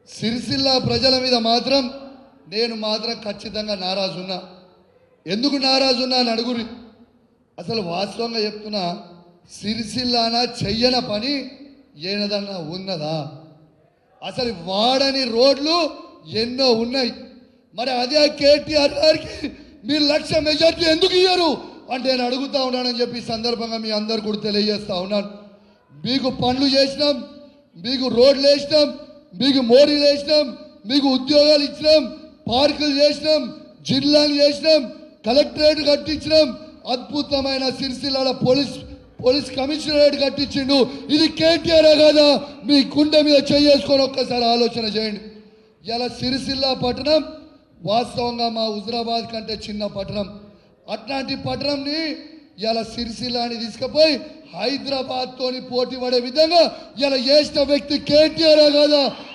సిరిసిల్ల ప్రజల మీద మాత్రం నేను మాత్రం ఖచ్చితంగా నారాజున్నా. ఎందుకు నారాజున్నా అని అడుగురి. అసలు వాస్తవంగా చెప్తున్నా, సిరిసిల్లాన చెయ్యన పని ఏనదన్నా ఉన్నదా? అసలు వాడని రోడ్లు ఎన్నో ఉన్నాయి. మరి అదే కేటీఆర్ గారికి మీరు 1,00,000 మెజార్టీ ఎందుకు ఇయ్యరు అంటే నేను అడుగుతా ఉన్నానని చెప్పి సందర్భంగా మీ అందరు కూడా తెలియజేస్తా ఉన్నాను. మీకు పనులు చేసినాం, మీకు రోడ్లు వేసినాం, మీకు మోరీలు వేసినాం, మీకు ఉద్యోగాలు ఇచ్చినాం, పార్కులు చేసినాం, జిల్లాలు చేసినాం, కలెక్టరేట్ కట్టించినాం, అద్భుతమైన సిరిసిల్ల పోలీస్ కమిషనరేట్ కట్టించిండు. ఇది కేటీఆర్ కదా? మీ గుండె మీద చేసుకొని ఒక్కసారి ఆలోచన చేయండి. ఇలా సిరిసిల్ల పట్టణం వాస్తవంగా మా హుజరాబాద్ కంటే చిన్న పట్టణం. అట్లాంటి పట్టణంని ఇలా సిరిసిల్లాని తీసుకుపోయి హైదరాబాద్ తోని పోటీ పడే విధంగా ఇలా చేసిన వ్యక్తి కేటీఆర్ కదా?